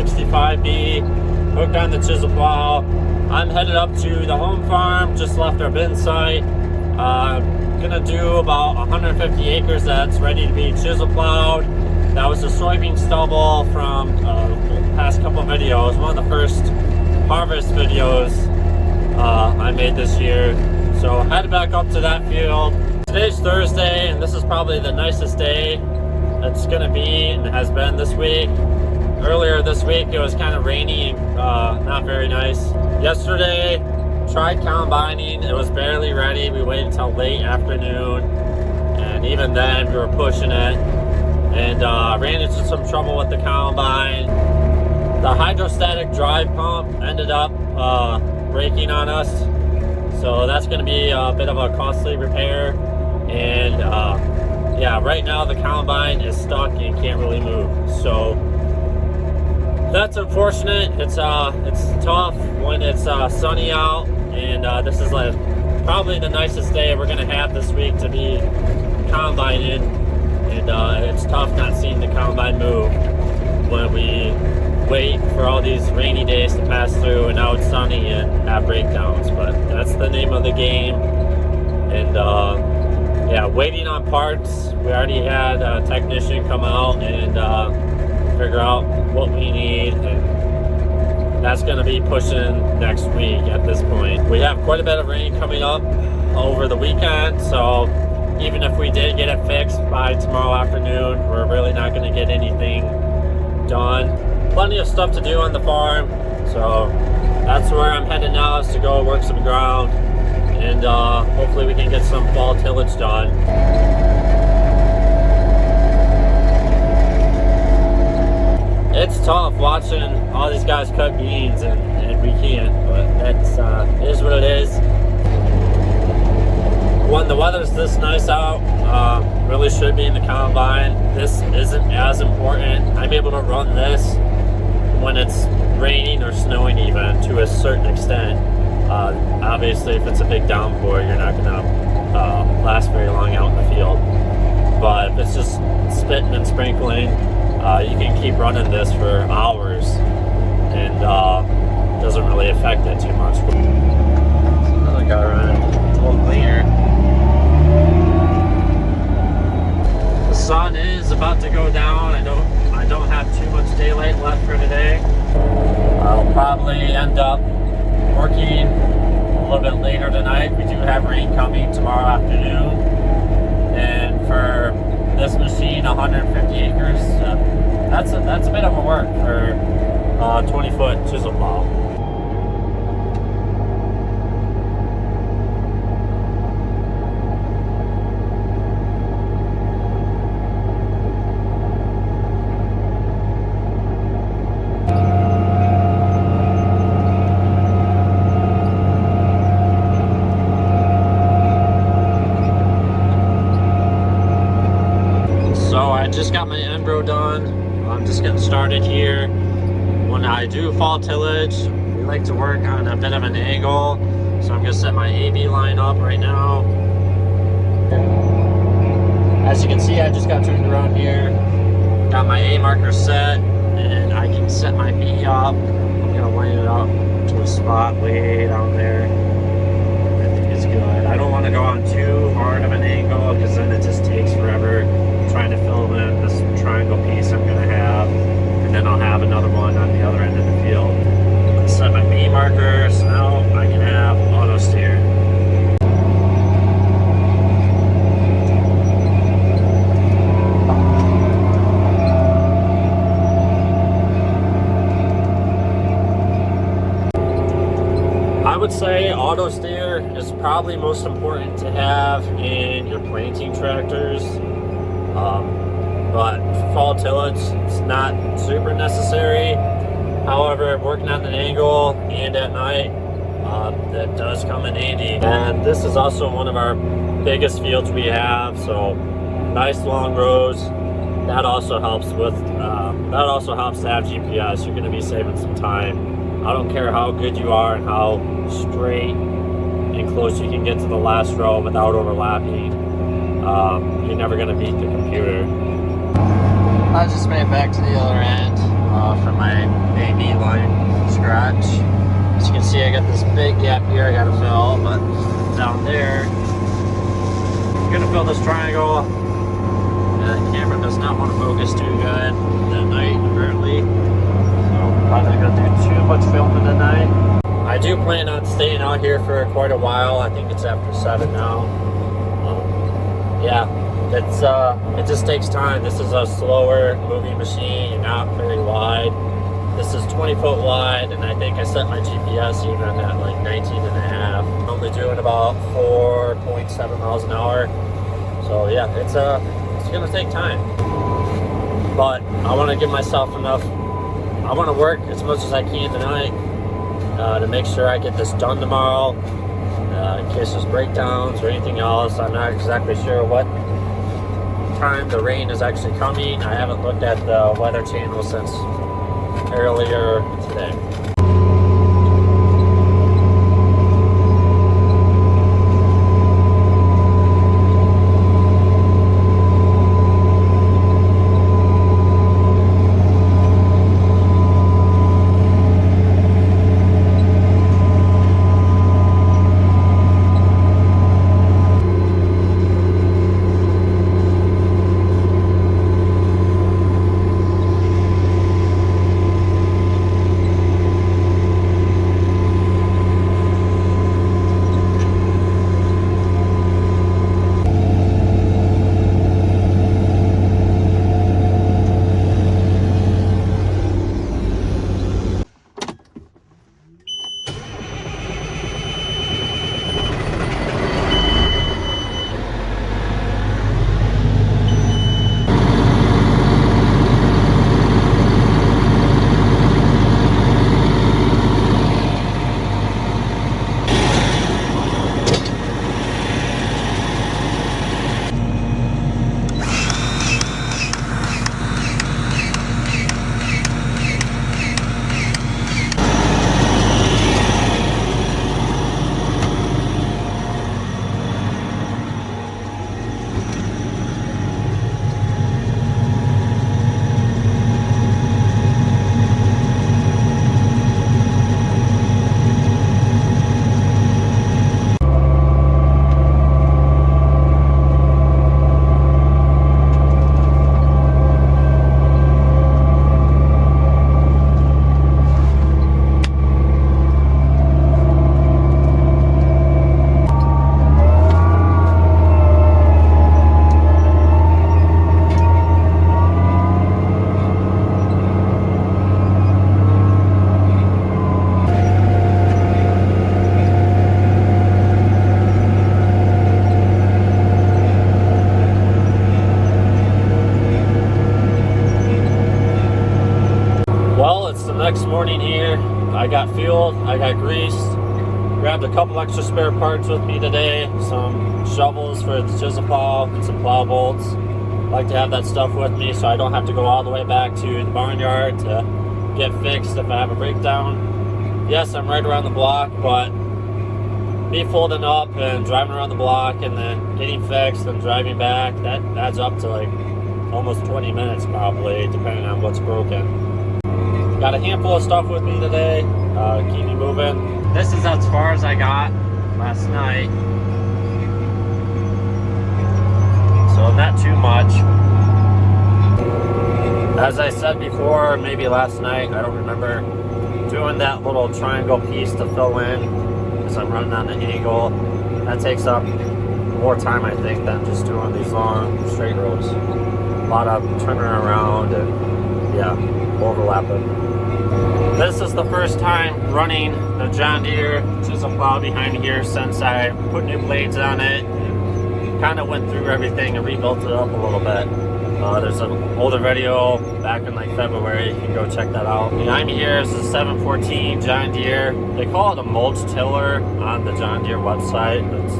65B, hooked on the chisel plow. I'm headed up to the home farm, just left our bin site. Gonna do about 150 acres that's ready to be chisel plowed. That was the soybean stubble from the past couple of videos, one of the first harvest videos I made this year. So headed back up to that field. Today's Thursday, and this is probably the nicest day it's gonna be and has been this week. Earlier this week it was kind of rainy and not very nice. Yesterday tried combining, it was barely ready. We waited until late afternoon, and even then we were pushing it, and ran into some trouble with the combine. The hydrostatic drive pump ended up breaking on us, so that's going to be a bit of a costly repair. And yeah, right now the combine is stuck and can't really move, so that's unfortunate. It's tough when it's sunny out, and this is like probably the nicest day we're gonna have this week to be combining, and it's tough not seeing the combine move when we wait for all these rainy days to pass through and now it's sunny and have breakdowns. But that's the name of the game. And yeah, waiting on parts. We already had a technician come out and figure out what we need, and that's going to be pushing next week at this point. We have quite a bit of rain coming up over the weekend, so even if we did get it fixed by tomorrow afternoon, we're really not going to get anything done. Plenty of stuff to do on the farm, so that's where I'm headed now, is to go work some ground, and hopefully we can get some fall tillage done. It's tough watching all these guys cut beans and we can't, but that's it is what it is. When the weather's this nice out, really should be in the combine. This isn't as important. I'm able to run this when it's raining or snowing, even to a certain extent. Obviously if it's a big downpour, you're not gonna last very long out in the field. But if it's just spitting and sprinkling, you can keep running this for hours, and doesn't really affect it too much. Another guy running a little cleaner. The sun is about to go down. I don't have too much daylight left for today. I'll probably end up working a little bit later tonight. We do have rain coming tomorrow afternoon, and for this machine, 150 acres, that's a bit of a work for a 20-foot chisel plow. So I just got my end row done. I'm just getting started here. When I do fall tillage, we like to work on a bit of an angle. So I'm gonna set my AB line up right now. As you can see, I just got turned around here. Got my A marker set, and I can set my B up. I'm gonna line it up to a spot way down there. I think it's good. I don't want to go on too hard of an angle, because then it just takes forever trying to fill in this triangle piece I'm going to have, and then I'll have another one on the other end of the field. I set my B marker, so now I can have auto steer. I would say auto steer is probably most important to have in your planting tractors. But for fall tillage, it's not super necessary. However, working on an angle and at night, that does come in handy. And this is also one of our biggest fields we have, so nice long rows. That also helps with, that also helps to have GPS. You're going to be saving some time. I don't care how good you are and how straight and close you can get to the last row without overlapping. You're never going to beat the computer. I just made it back to the other end. from my A&D line scratch. As you can see, I got this big gap here I gotta fill, but down there, I'm gonna fill this triangle. The camera does not want to focus too good that night, apparently. So I'm probably not gonna do too much filming tonight. I do plan on staying out here for quite a while. I think it's after 7 now. Yeah, it just takes time. This is a slower moving machine. You're not very wide. This is 20 foot wide, and I think I set my GPS even at like 19 and a half. I'm only doing about 4.7 miles an hour. So yeah, it's gonna take time. But I want to give myself enough. I want to work as much as I can tonight to make sure I get this done tomorrow. In case there's breakdowns or anything else. I'm not exactly sure what time the rain is actually coming. I haven't looked at the weather channel since earlier today. Next morning here, I got fueled, I got greased, grabbed a couple extra spare parts with me today, some shovels for the chisel plow and some plow bolts. I like to have that stuff with me so I don't have to go all the way back to the barnyard to get fixed if I have a breakdown. Yes, I'm right around the block, but me folding up and driving around the block and then getting fixed and driving back, that adds up to like almost 20 minutes probably, depending on what's broken. Got a handful of stuff with me today, keep me moving. This is as far as I got last night, so not too much. As I said before, maybe last night, I don't remember, doing that little triangle piece to fill in because I'm running on an angle. That takes up more time, I think, than just doing these long straight rows. A lot of turning around and yeah, overlapping. This is the first time running the John Deere chisel plow behind here since I put new blades on it. Kind of went through everything and rebuilt it up a little bit. There's an older video back in like February. You can go check that out. Behind me here is the 714 John Deere. They call it a mulch tiller on the John Deere website. It's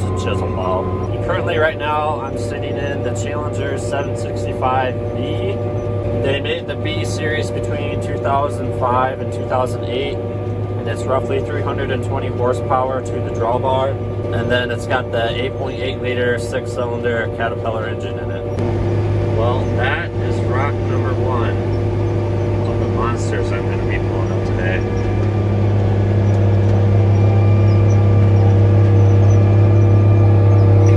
a chisel plow. And currently right now I'm sitting in the Challenger 765B. They made the B series between 2005 and 2008, and it's roughly 320 horsepower to the drawbar, and then it's got the 8.8 liter 6-cylinder Caterpillar engine in it. Well, that is rock number 1. monsters I'm going to be pulling up today.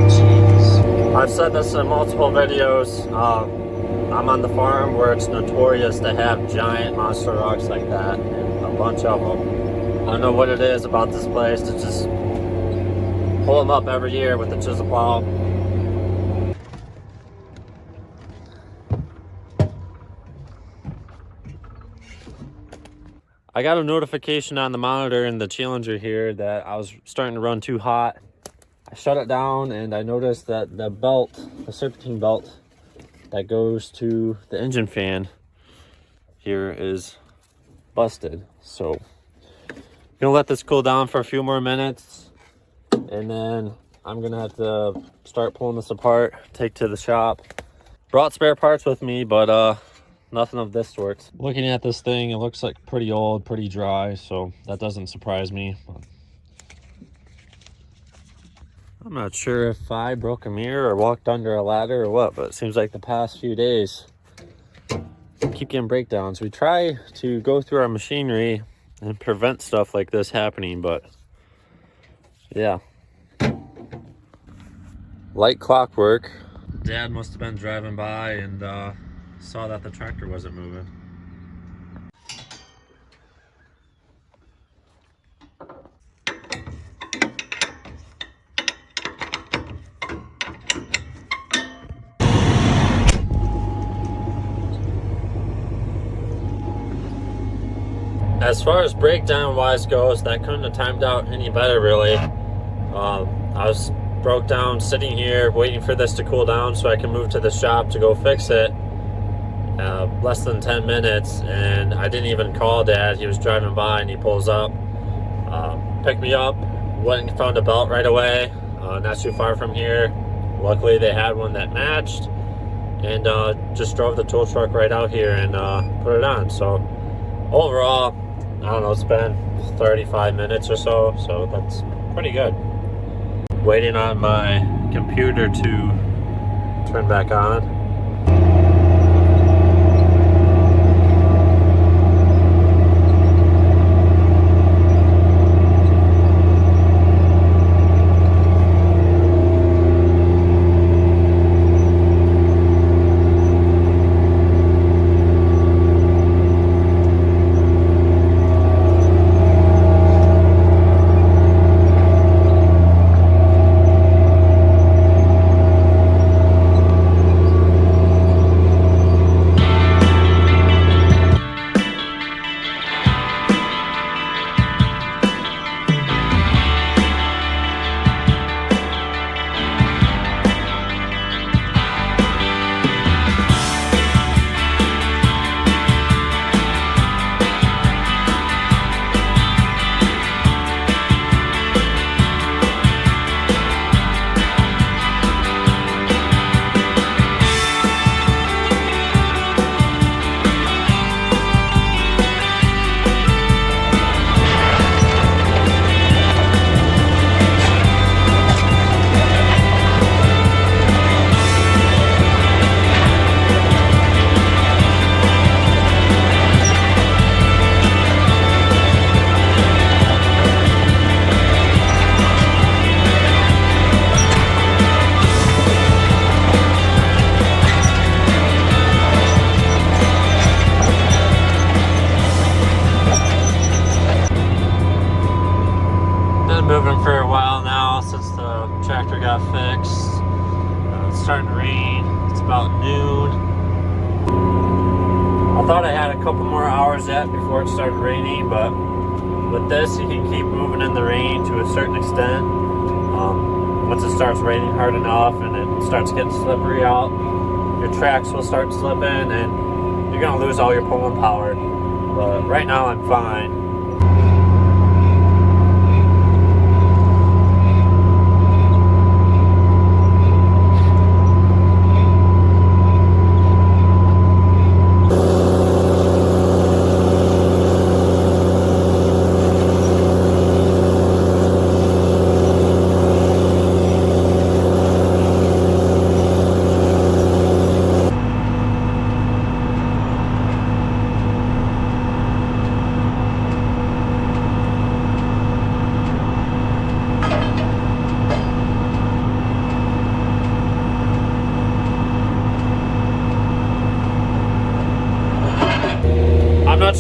Jeez. I've said this in multiple videos. I'm on the farm where it's notorious to have giant monster rocks like that, and a bunch of them. I don't know what it is about this place to just pull them up every year with the chisel plow. I got a notification on the monitor in the Challenger here that I was starting to run too hot. I shut it down and I noticed that the belt, the serpentine belt that goes to the engine fan here is busted. So I'm gonna let this cool down for a few more minutes, and then I'm gonna have to start pulling this apart, take to the shop. Brought spare parts with me, but nothing of this sort. Looking at this thing, it looks like pretty old, pretty dry, so that doesn't surprise me. I'm not sure if I broke a mirror or walked under a ladder or what, but it seems like the past few days keep getting breakdowns. We try to go through our machinery and prevent stuff like this happening, but yeah. Like clockwork, Dad must have been driving by and saw that the tractor wasn't moving. As far as breakdown wise goes, that couldn't have timed out any better, really. I was broke down sitting here waiting for this to cool down so I can move to the shop to go fix it. Less than 10 minutes, and I didn't even call Dad. He was driving by and he pulls up, picked me up, went and found a belt right away, not too far from here. Luckily they had one that matched, and just drove the tool truck right out here and put it on. So overall, I don't know, it's been 35 minutes or so, so that's pretty good. Waiting on my computer to turn back on. Moving for a while now since the tractor got fixed. It's starting to rain. It's about noon. I thought I had a couple more hours yet before it started raining, but with this you can keep moving in the rain to a certain extent. Once it starts raining hard enough and it starts getting slippery out, your tracks will start slipping and you're going to lose all your pulling power. But right now I'm fine.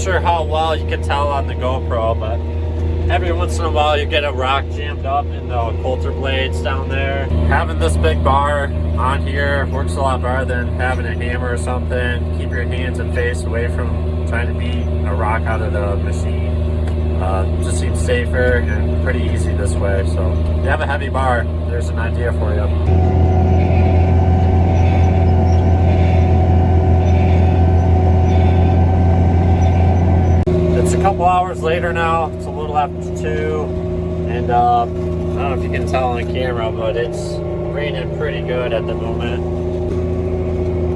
sure how well you can tell on the GoPro, but every once in a while you get a rock jammed up in the coulter blades down there. Having this big bar on here works a lot better than having a hammer or something. Keep your hands and face away from trying to beat a rock out of the machine. Just seems safer and pretty easy this way. So if you have a heavy bar, there's an idea for you. It's a couple hours later now. It's a little after 2, and I don't know if you can tell on camera, but it's raining pretty good at the moment.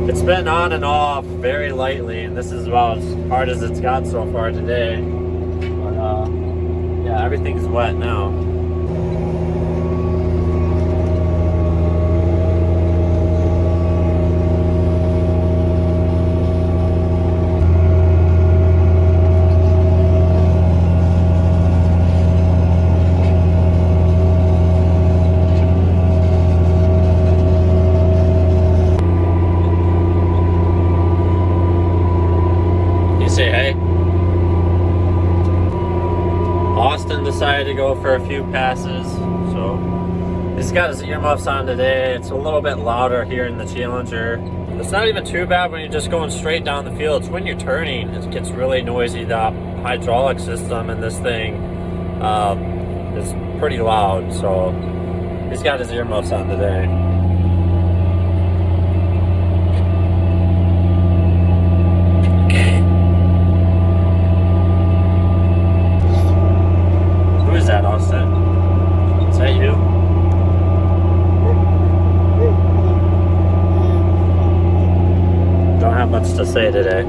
It's been on and off very lightly, and this is about as hard as it's got so far today. But yeah, everything's wet now. Say hey. Austin decided to go for a few passes, so he's got his earmuffs on today. It's a little bit louder here in the Challenger. It's not even too bad when you're just going straight down the field. It's when you're turning, it gets really noisy. The hydraulic system in this thing is pretty loud, so he's got his earmuffs on today. Is that Austin? Is that you? Don't have much to say today.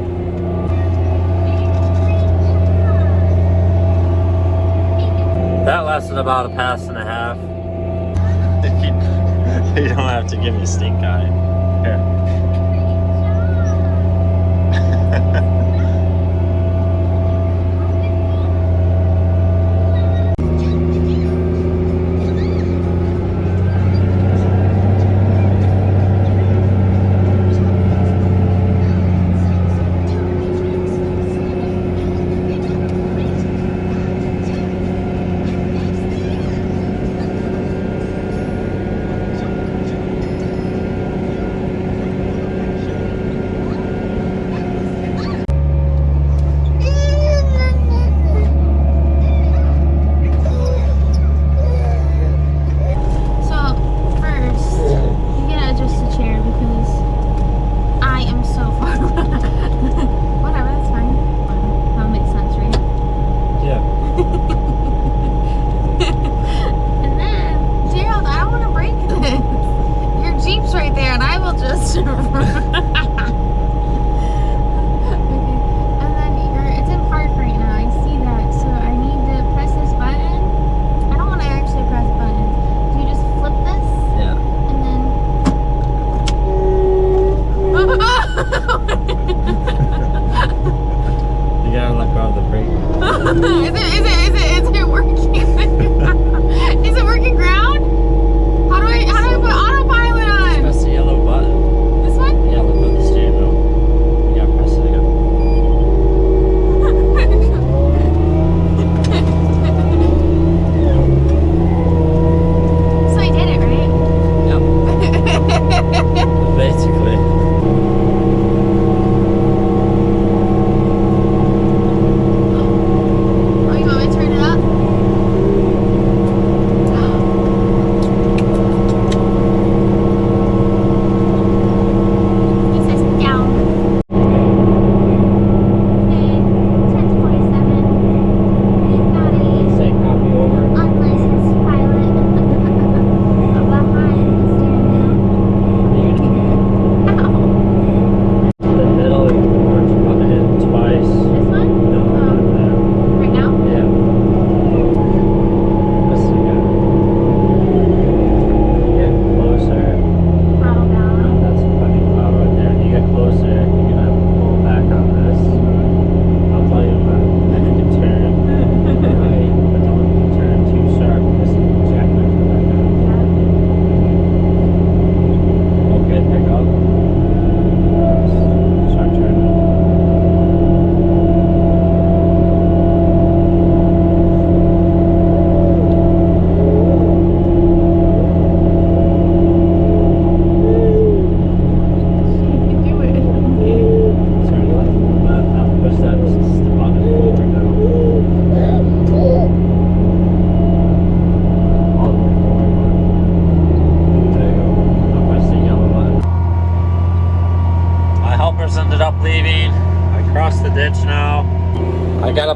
That lasted about a pass and a half. You don't have to give me stink eye. Here. Is it working? Is it working ground? How do I put autopilot on? Press the yellow button. This one? Yeah, look on the steering wheel. You gotta press it again. So I did it, right? Yep. Basically. Oh, you want me to turn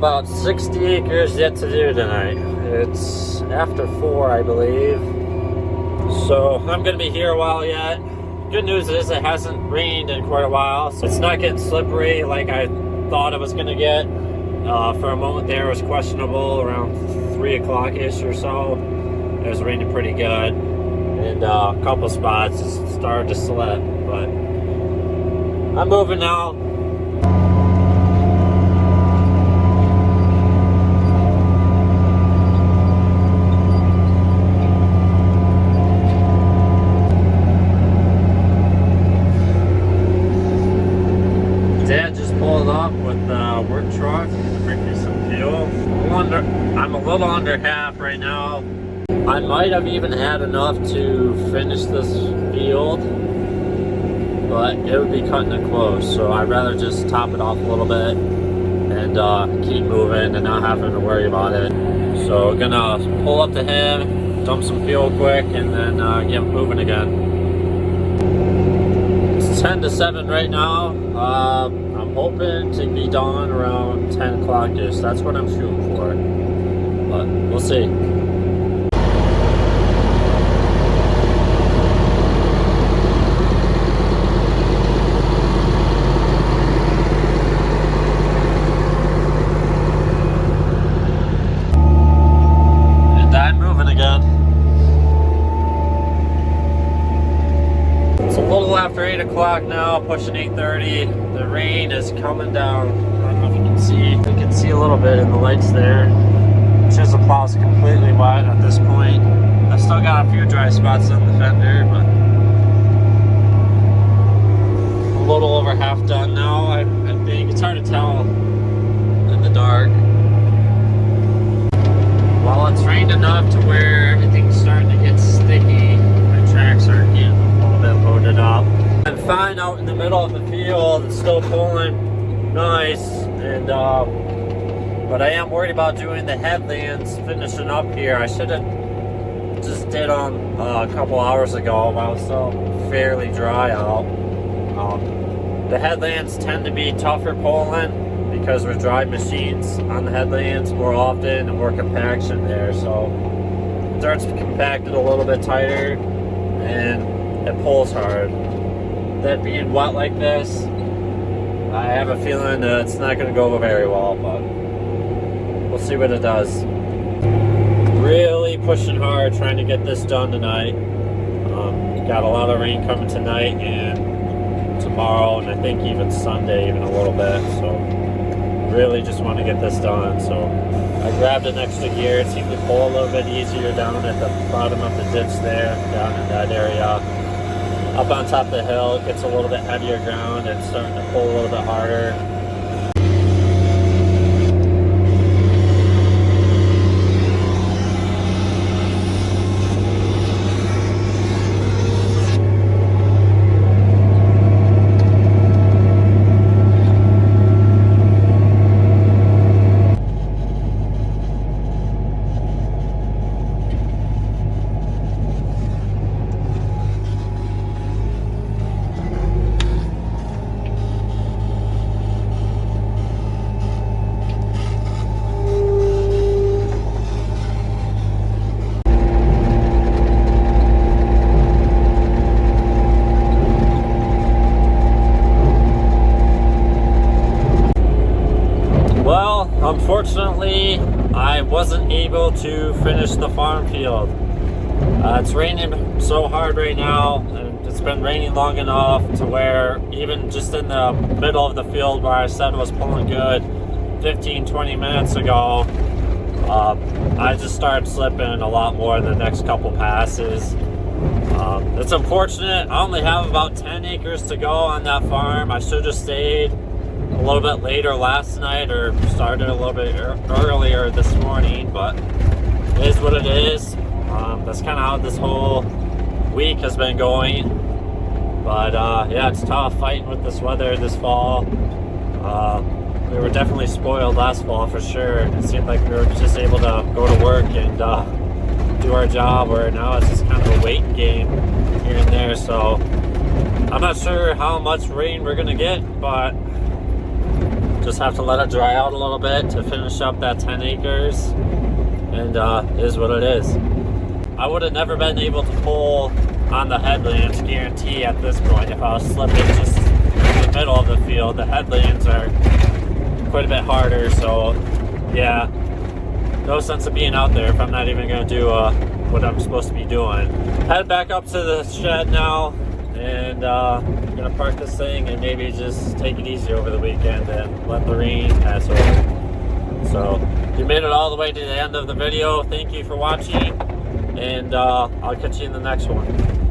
about 60 acres yet to do tonight. It's after 4, I believe. So I'm gonna be here a while yet. Good news is it hasn't rained in quite a while, so it's not getting slippery like I thought it was gonna get. For a moment there, it was questionable around 3 o'clock-ish or so. It was raining pretty good, and a couple spots it started to slip, but I'm moving now. Dad just pulled up with the work truck to bring me some fuel. I'm a little under half right now. I might have even had enough to finish this field, but it would be cutting it close. So I'd rather just top it off a little bit and keep moving and not having to worry about it. So gonna pull up to him, dump some fuel quick, and then get moving again. It's 10 to 7 right now. I'm hoping to be done around 10 o'clock-ish. That's what I'm shooting for, but we'll see. And I'm moving again. It's a little after 8 o'clock now, pushing 8:30. The rain is coming down. I don't know if you can see. You can see a little bit in the lights there. Chisel plow is completely wet at this point. I still got a few dry spots on the fender, but a little over half done now. I think it's hard to tell in the dark. Well, it's rained enough to where everything's starting to get sticky. My tracks are getting a little bit loaded up. I'm fine out in the middle of the field. It's still pulling nice, and but I am worried about doing the headlands, finishing up here. I should have just did them a couple hours ago while it's still fairly dry out. The headlands tend to be tougher pulling because we're driving machines on the headlands more often and more compaction there, so dirt's compacted a little bit tighter and it pulls hard. That being wet like this, I have a feeling that it's not going to go very well, but we'll see what it does. Really pushing hard trying to get this done tonight. Got a lot of rain coming tonight and tomorrow, and I think even Sunday even a little bit, so really just want to get this done. So I grabbed an extra gear. It seemed to pull a little bit easier down at the bottom of the ditch there, down in that area. Up on top of the hill, it gets a little bit heavier ground and starting to pull a little bit harder. Unfortunately, I wasn't able to finish the farm field. It's raining so hard right now, and it's been raining long enough to where even just in the middle of the field where I said it was pulling good 15-20 minutes ago, I just started slipping a lot more in the next couple passes. It's unfortunate. I only have about 10 acres to go on that farm. I should have stayed a little bit later last night or started a little bit earlier this morning, but it is what it is. That's kind of how this whole week has been going. But yeah, it's tough fighting with this weather this fall. We were definitely spoiled last fall for sure. It seemed like we were just able to go to work and do our job, where now it's just kind of a waiting game here and there. So I'm not sure how much rain we're gonna get, but just have to let it dry out a little bit to finish up that 10 acres. And it is what it is. I would have never been able to pull on the headlands, guarantee, at this point, if I was slipping just in the middle of the field. The headlands are quite a bit harder, so yeah, no sense of being out there if I'm not even going to do what I'm supposed to be doing. Head back up to the shed now, and I'm going to park this thing and maybe just take it easy over the weekend and let the rain pass over. So, if you made it all the way to the end of the video, thank you for watching, and I'll catch you in the next one.